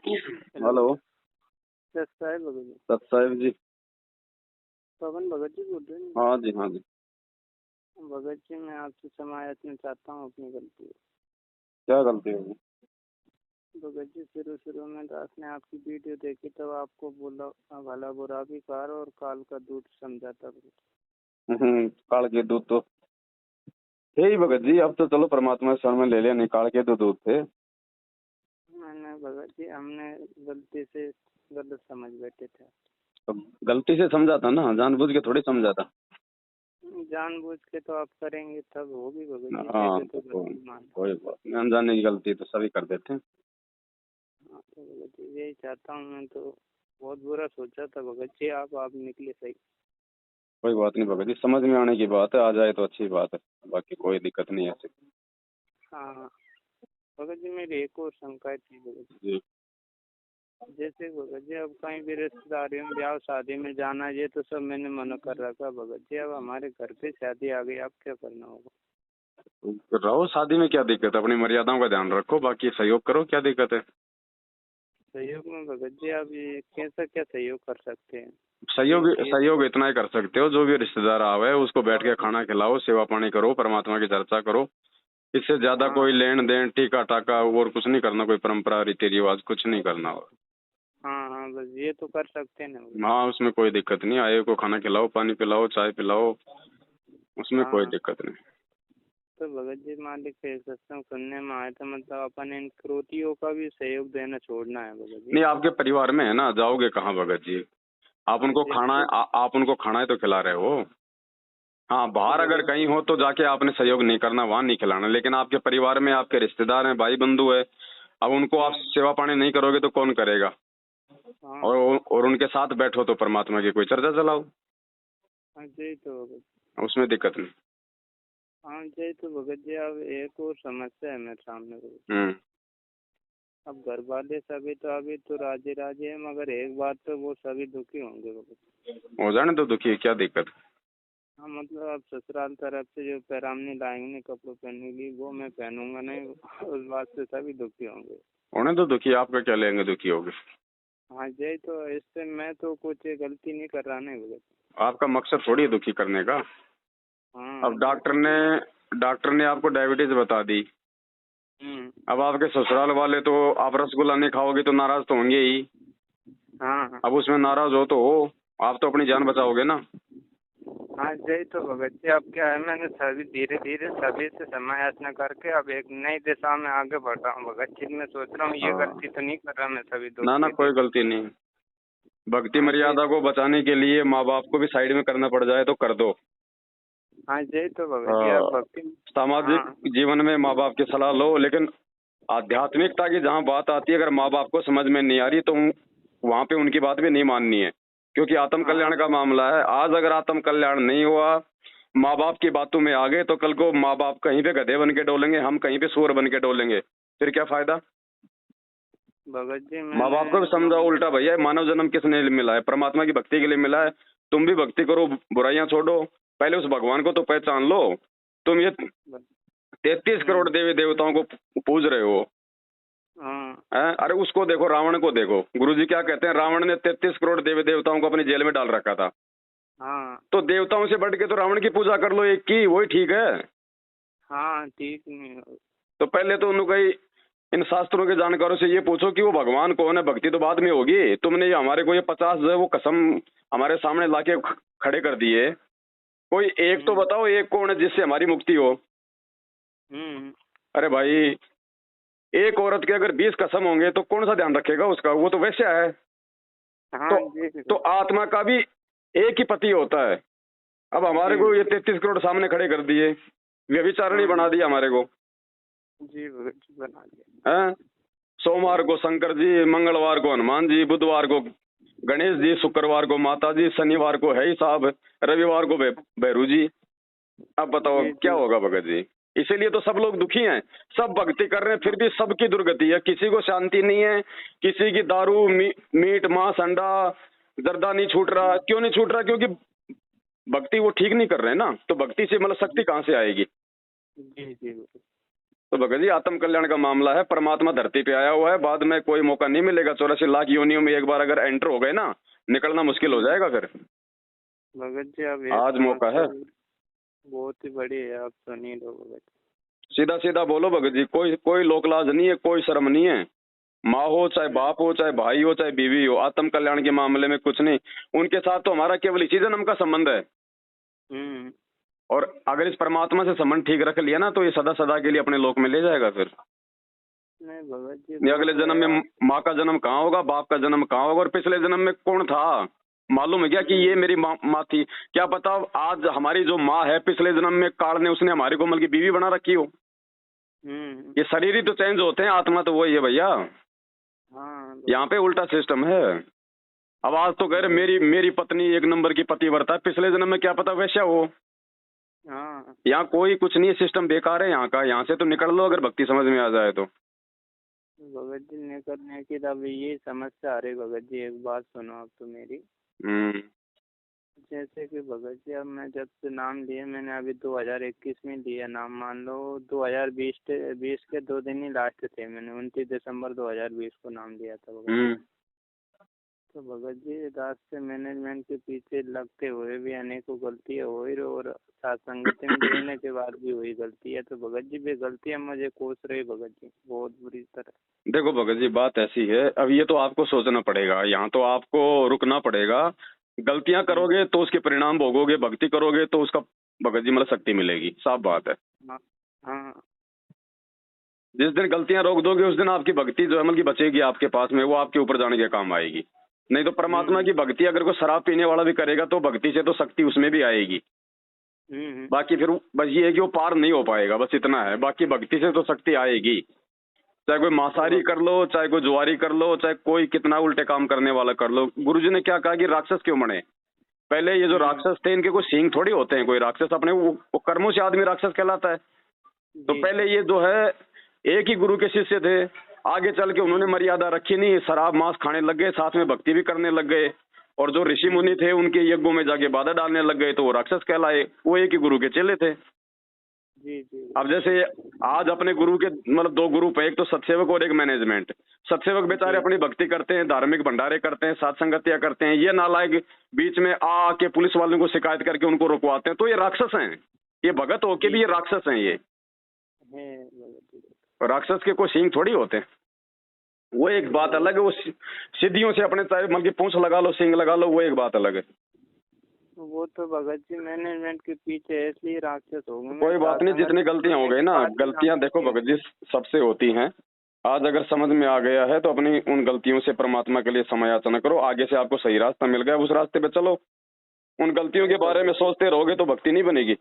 Hello. सत साहेब भगत जी। सत साहिब जी। पवन भगत जी बोल रहे हैं? हाँ जी, हाँ जी। भगत जी, मैं आपसे क्षमा याचना चाहता हूँ अपनी गलती। क्या गलती होगी? भगत जी, शुरू में दास ने आपकी वीडियो देखी तब आपको बोला भला बुरा भी कार और काल का दूध समझा था भगत। काल के दूध तो थे ही भगत जी। अब तो चलो परमात्मा शरण में ले लिया, नहीं काल के तो दूध थे। मैंने भगत जी, हमने गलती से गलत समझ बैठे थे। तो गलती से समझा था ना, जानबूझ के थोड़ी समझा था। जानबूझ के तो आप करेंगे तब होगी भगत जी, हाँ ऐसे तो तो गलती मान। कोई बात नहीं, अनजाने की गलती तो सभी कर देते हैं। हाँ तो भगत जी यही चाहता हूँ। मैं तो बहुत बुरा सोचा था भगत जी, आप निकले सही। कोई बात नहीं भगत जी, समझ में आने की बात है, आ जाए तो अच्छी बात है, बाकी कोई दिक्कत नहीं है ऐसे। हाँ भगत जी, मेरी एक और शंका थी भगत जी। जी। जैसे भगत जी, अब कहीं भी रिश्तेदारियों में ब्याह शादी में जाना है, ये तो सब मैंने मना कर रखा भगत जी। अब हमारे घर पे शादी आ गई, अब क्या करना होगा? तो रहो शादी में, क्या दिक्कत है? अपनी मर्यादाओं का ध्यान रखो, बाकी सहयोग करो, क्या दिक्कत है? सहयोग में भगत जी, आप ये कैसा क्या सहयोग कर सकते हैं? सहयोग ये सहयोग इतना ही कर सकते हो, जो भी रिश्तेदार आवे उसको बैठ के खाना खिलाओ, सेवा पानी करो, परमात्मा की चर्चा करो। इससे ज्यादा हाँ कोई लेन देन टीका टाका और कुछ नहीं करना, कोई परंपरा रीति रिवाज कुछ नहीं करना। और हाँ हाँ, बस ये तो कर सकते हैं ना भगत हाँ, उसमें कोई दिक्कत नहीं, आए को खाना खिलाओ, पानी पिलाओ, चाय पिलाओ, जी। उसमें कोई हाँ दिक्कत नहीं। तो भगत जी, मालिक के सत्संग सुनने में आया था, मतलब अपन इन क्रोतियों का भी सहयोग देना छोड़ना है भगत जी। नहीं, आपके परिवार में है ना, जाओगे कहाँ भगत जी? आप हाँ उनको जी खाना तो आप उनको खाना ही तो खिला रहे हो। हाँ, बाहर अगर भगत कहीं हो तो जाके आपने सहयोग नहीं करना, वहां नहीं खिलाना, लेकिन आपके परिवार में आपके रिश्तेदार हैं, भाई बंधु है, अब उनको आप सेवा पानी नहीं करोगे तो कौन करेगा? हाँ और उनके साथ बैठो तो परमात्मा की कोई चर्चा चलाओ, हाँ जी तो भगत। उसमें दिक्कत नहीं। हाँ जी तो भगत जी, अब एक और समस्या है मेरे सामने भगत। हम्म। अब घर वाले सभी तो अभी तो राजी राजी है, मगर एक बात तो वो सभी दुखी होंगे भगत। हो जाने तो दुखी, क्या दिक्कत? हाँ मतलब अब ससुराल तरफ से जो पैरामनी लाएंगे कपड़े पहनने की, वो मैं पहनूंगा नहीं। उस बात से सभी दुखी होंगे। होने तो दुखी, आपका क्या लेंगे दुखी होगे? हाँ जी तो इससे मैं तो कुछ गलती नहीं कर रहा नहीं भगत। आपका मकसद थोड़ी है दुखी करने का। हाँ अब वो तो डॉक्टर ने आपको डायबिटीज बता दी। हम्म। अब आपके ससुराल वाले तो, आप रसगुल्ला नहीं खाओगे तो नाराज तो होंगे ही। हाँ हाँ अब उसमें नाराज हो तो हो, आप तो अपनी जान बचाओगे ना। हाँ जी तो भगत जी, अब क्या है, मैंने सभी धीरे धीरे सभी से समय याचना करके अब एक नई दिशा में आगे बढ़ रहा हूँ भगत जी। मैं सोच रहा हूँ ये हाँ, गलती तो नहीं कर रहा मैं सभी ना ना, दोस्तों कोई के। गलती नहीं। भक्ति हाँ जी। मर्यादा को बचाने के लिए माँ बाप को भी साइड में करना पड़ जाए तो कर दो। हाँ जी तो भगत जी, आप हाँ, भक्ति। सामाजिक हाँ जीवन में माँ बाप की सलाह लो, लेकिन आध्यात्मिकता की जहाँ बात आती है, अगर माँ बाप को समझ में नहीं आ रही तो वहां पे उनकी बात भी नहीं माननी है, क्योंकि आत्म हाँ कल्याण का मामला है। आज अगर आत्म कल्याण नहीं हुआ, माँ बाप की बातों में आ गए, तो कल को माँ बाप कहीं पे गधे बन के डोलेंगे, हम कहीं पे सूअर बन के डोलेंगे, फिर क्या फायदा? भगत जी, माँ मैंने बाप को भी समझाओ उल्टा, भैया मानव जन्म किसने मिला है? परमात्मा की भक्ति के लिए मिला है। तुम भी भक्ति करो, बुराइयां छोड़ो, पहले उस भगवान को तो पहचान लो। तुम ये 33 करोड़ देवी देवताओं को पूज रहे हो। हाँ अरे उसको देखो, रावण को देखो, गुरुजी क्या कहते हैं, रावण ने 33 करोड़ देवी देवताओं को अपनी जेल में डाल रखा था। हाँ तो देवताओं से बढ़ के तो रावण की पूजा कर लो एक की, वही ठीक है। हाँ ठीक नहीं। तो पहले तो उनको इन शास्त्रों के जानकारों से ये पूछो कि वो भगवान कौन है, भक्ति तो बाद में होगी। तुमने ये हमारे को ये 50 जो है वो कसम हमारे सामने लाके खड़े कर दिए, कोई एक तो बताओ, एक कौन है जिससे हमारी मुक्ति हो? अरे भाई, एक औरत के अगर 20 कसम होंगे तो कौन सा ध्यान रखेगा उसका? वो तो वैसे है। हाँ जी तो आत्मा का भी एक ही पति होता है। अब हमारे को ये 33 करोड़ सामने खड़े कर दिए, व्यभिचारणी बना दिया हमारे को। जी भगत जी बना दिया। हैं? सोमवार को शंकर जी, मंगलवार को हनुमान जी, बुधवार को गणेश जी, शुक्रवार को माता जी, शनिवार को है ही साहब, रविवार को भैरू जी। अब बताओ जी क्या जी होगा भगत जी? इसीलिए तो सब लोग दुखी हैं, सब भक्ति कर रहे हैं, फिर भी सबकी दुर्गति है, किसी को शांति नहीं है, किसी की दारू मीट मांस अंडा जर्दा नहीं छूट रहा। क्यों नहीं छूट रहा? क्योंकि भक्ति वो ठीक नहीं कर रहे हैं ना, तो भक्ति से मतलब शक्ति कहाँ से आएगी? जी जी। तो भगत जी आत्म कल्याण का मामला है, परमात्मा धरती पे आया हुआ है, बाद में कोई मौका नहीं मिलेगा। 84 लाख योनियों में एक बार अगर एंटर हो गए ना, निकलना मुश्किल हो जाएगा फिर। भगत जी अब ये आज मौका है, बहुत ही बड़ी है, आप सुनिए लो भगत। सीधा सीधा बोलो भगत जी, कोई कोई लोकलाज नहीं है, कोई शर्म नहीं है। माँ हो चाहे बाप हो चाहे भाई हो चाहे बीवी हो, आत्म कल्याण के मामले में कुछ नहीं। उनके साथ तो हमारा केवल इसी जन्म का संबंध है। और अगर इस परमात्मा से संबंध ठीक रख लिया ना, तो ये सदा सदा के लिए अपने लोक में ले जाएगा फिर। नहीं भगत जी, ये अगले जन्म में माँ का जन्म कहाँ होगा, बाप का जन्म कहाँ होगा, और पिछले जन्म में कौन था मालूम है क्या कि ये मेरी माँ थी? क्या पता आज हमारी जो माँ है पिछले जन्म में काल ने उसने हमारी कोमल की बीवी बना रखी हो। ये शरीर ही तो चेंज होते हैं, आत्मा तो वही है भैया। हाँ यहाँ पे उल्टा सिस्टम है। अब आज तो कह रहे मेरी मेरी पत्नी एक नंबर की पतिव्रता है, पिछले जन्म में क्या पता वैसा हो। हाँ यहाँ कोई कुछ नहीं, सिस्टम बेकार है यहाँ का। यहाँ से तो निकल लो अगर भक्ति समझ में आ जाए तो। भगत जी निकलने की अब ये समस्या आ रही भगत जी, एक बात सुनो आप तो मेरी। जैसे कि भगत जी अब मैं जब से नाम लिए, मैंने अभी 2021 में लिया नाम, मान लो 2020 के 2 दिन ही लास्ट थे, मैंने 29 दिसंबर 2020 को नाम लिया था भगत जी। तो भगत जी रास्ते मैनेजमेंट के पीछे लगते हुए भी अनेकों गलतियाँ हुई, और सत्संगति में जुड़ने के बाद भी हुई गलती है। तो भगत जी वे गलतियाँ मुझे कोस रही भगत जी बहुत बुरी तरह। देखो भगत जी बात ऐसी है, अब ये तो आपको सोचना पड़ेगा, यहाँ तो आपको रुकना पड़ेगा। गलतियां करोगे तो उसके परिणाम भोगोगे, भक्ति करोगे तो उसका भगत जी मतलब शक्ति मिलेगी, साफ बात है। हाँ जिस दिन गलतियां रोक दोगे उस दिन आपकी भक्ति जो अमल की बचेगी आपके पास में, वो आपके ऊपर जाने के काम आएगी। नहीं तो परमात्मा की भक्ति अगर कोई शराब पीने वाला भी करेगा तो भक्ति से तो शक्ति उसमें भी आएगी। बाकी फिर बस ये है कि वो पार नहीं हो पाएगा, बस इतना है। बाकी भक्ति से तो शक्ति आएगी। चाहे कोई मांसाहारी कर लो, चाहे कोई जुआरी कर लो, चाहे कोई कितना उल्टे काम करने वाला कर लो। गुरुजी ने क्या कहा कि राक्षस क्यों बने? पहले ये जो राक्षस थे इनके कोई सींग थोड़ी होते हैं। कोई राक्षस अपने वो कर्मों से आदमी राक्षस कहलाता है। तो पहले ये जो है एक ही गुरु के शिष्य थे, आगे चल के उन्होंने मर्यादा रखी नहीं, शराब मांस खाने लग गए, साथ में भक्ति भी करने लग गए, और जो ऋषि मुनि थे उनके यज्ञों में जाके बाधा डालने लग गए, तो वो राक्षस कहलाए। वो एक ही गुरु के चेले थे। अब जैसे आज अपने गुरु के मतलब 2 ग्रुप है, एक तो सत्सेवक और एक मैनेजमेंट। सत्सेवक बेचारे अपनी भक्ति करते हैं, धार्मिक भंडारे करते हैं, सत्संगतियां करते हैं। ये नालायक बीच में आके पुलिस वालों को शिकायत करके उनको रुकवाते हैं, तो ये राक्षस हैं। ये भगत होके भी ये राक्षस हैं। ये राक्षस के कोई सींग थोड़ी होते हैं। वो एक बात अलग है। वो सिद्धियों से अपने चाहे मतलब की पूंछ लगा लो, सींग लगा लो, वो एक बात अलग है। वो तो भगत जी मैनेजमेंट के पीछे है इसलिए राक्षस हो गए। कोई बात नहीं, जितनी गलतियां हो गई ना, गलतियां देखो भगत जी सबसे होती हैं। आज अगर समझ में आ गया है तो अपनी उन गलतियों से परमात्मा के लिए समय याचना करो। आगे से आपको सही रास्ता मिल गया, उस रास्ते पे चलो। उन गलतियों के बारे में सोचते रहोगे तो भक्ति नहीं बनेगी।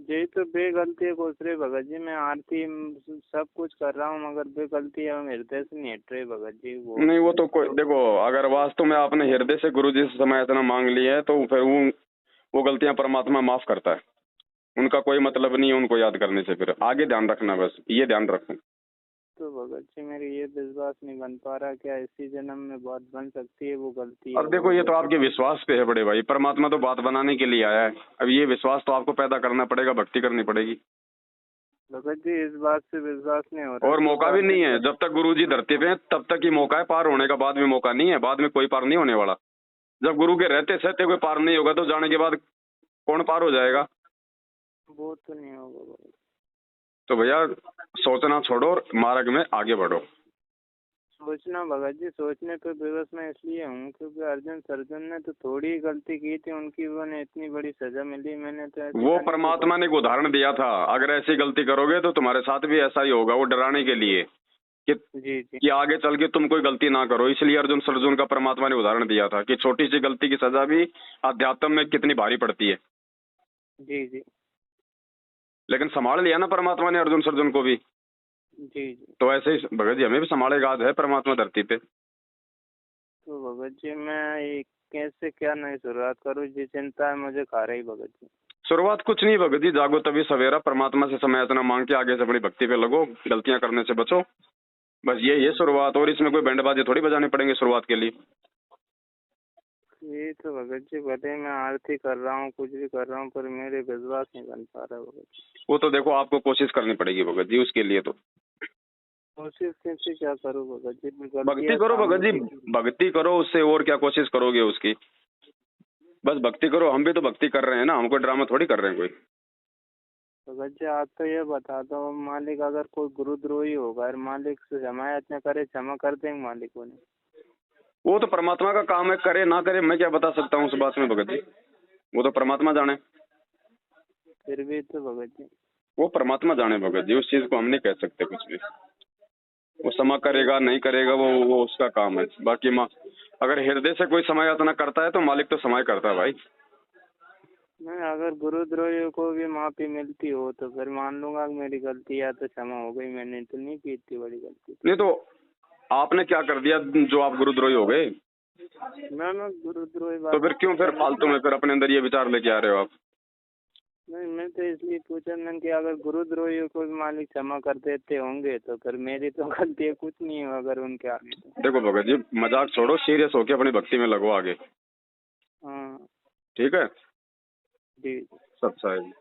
यही तो बेगलती कोस रहे भगत जी, मैं आरती सब कुछ कर रहा हूँ मगर बेगलती हृदय से नहीं हट रही भगत जी। नहीं वो तो कोई देखो, अगर वास्तव में आपने हृदय से गुरु जी से समय याचना मांग ली है तो फिर वो गलतियां परमात्मा माफ करता है। उनका कोई मतलब नहीं है उनको याद करने से। फिर आगे ध्यान रखना, बस ये ध्यान रखना। तो भगत जी मेरी ये विश्वास नहीं बन पा रहा, क्या इसी जन्म में बात बन सकती है वो गलती? अब देखो ये तो आपके विश्वास पे है बड़े भाई। परमात्मा तो बात बनाने के लिए आया है। अब ये विश्वास तो आपको पैदा करना पड़ेगा, भक्ति करनी पड़ेगी। भगत जी इस बात से विश्वास नहीं हो रहा, और मौका भी नहीं है। जब तक गुरुजी धरती पे हैं तब तक ही मौका है, पार होने का बाद में मौका नहीं है। बाद में कोई पार नहीं होने वाला। जब गुरु के रहते सहते कोई पार नहीं होगा तो जाने के बाद कौन पार हो जाएगा? वो तो नहीं होगा। तो भैया सोचना छोड़ो और मार्ग में आगे बढ़ो। सोचना भगत जी, सोचने पे बेबस मैं इसलिए हूँ क्योंकि अर्जुन ने तो थोड़ी ही गलती की थी, उनकी उन्हें इतनी बड़ी सजा मिली। मैंने तो वो परमात्मा ने एक उदाहरण दिया था, अगर ऐसी गलती करोगे तो तुम्हारे साथ भी ऐसा ही होगा। वो डराने के लिए कि आगे चल के तुम कोई गलती ना करो। इसलिए अर्जुन का परमात्मा ने उदाहरण दिया था कि छोटी सी गलती की सजा भी अध्यात्म में कितनी भारी पड़ती है। जी लेकिन संभाल लिया ना परमात्मा ने अर्जुन को भी। जी तो ऐसे ही भगत जी हमें भी संभालेगा। आज है परमात्मा धरती पे। तो भगत जी मैं ये कैसे क्या नई शुरुआत करूँ, ये चिंता है मुझे खा रही भगत जी। शुरुआत कुछ नहीं भगत जी, जागो तभी सवेरा। परमात्मा से समय याचना मांग के आगे से अपनी भक्ति पे लगो, गलतियां करने से बचो। बस ये शुरुआत। और इसमें कोई बैंड बाजे थोड़ी बजाने पड़ेंगे शुरुआत के लिए। ये तो भगत जी भले मैं आरती कर रहा हूँ, कुछ भी कर रहा हूँ, पर मेरे विश्वास नहीं बन पा रहा भगत जी। वो तो देखो आपको कोशिश करनी पड़ेगी भगत जी उसके लिए। तो कोशिश कैसे क्या करूँ भगत जी, मैं भक्ति गलतियाँ करो भगत सामने जी, दिख। भक्ति करो, उससे और क्या कोशिश करोगे उसकी। बस भक्ति करो, हम भी तो भक्ति कर रहे हैं ना, हम कोई ड्रामा थोड़ी कर रहे हैं कोई। भगत जी आप तो ये बता दो, मालिक अगर कोई गुरुद्रोही होगा और मालिक से जमायत न करे, क्षमा कर देंगे मालिक उन्हें? वो तो परमात्मा का काम है, करे ना करे मैं क्या बता सकता हूँ उस बात में भगत जी, वो तो परमात्मा जाने। फिर भी तो भगत जी। वो परमात्मा जाने भगत जी, उस चीज को हम नहीं कह सकते कुछ भी। वो क्षमा करेगा नहीं करेगा वो उसका काम है। बाकी माँ अगर हृदय से कोई समय यातना करता है तो मालिक तो समय करता है भाई। मैं अगर गुरुद्रोहियों को भी माफी मिलती हो तो फिर मान लूंगा कि मेरी गलती या तो क्षमा हो गई, मैंने तो नहीं की इतनी बड़ी गलती। नहीं तो आपने क्या कर दिया जो आप गुरुद्रोही हो गए? मैं गुरुद्रोही तो फिर क्यों फिर फालतू में फिर अपने अंदर ये विचार लेके आ रहे हो आप? नहीं, मैं तो इसलिए पूछा मैंने कि अगर गुरुद्रोहियों को भी मालिक क्षमा कर देते होंगे तो फिर मेरी तो गलती कुछ नहीं है अगर उनके आगे तो। देखो भगत जी, मजाक छोड़ो, सीरियस होके अपनी भक्ति में लगो आगे। हाँ ठीक है, जी। सब सही।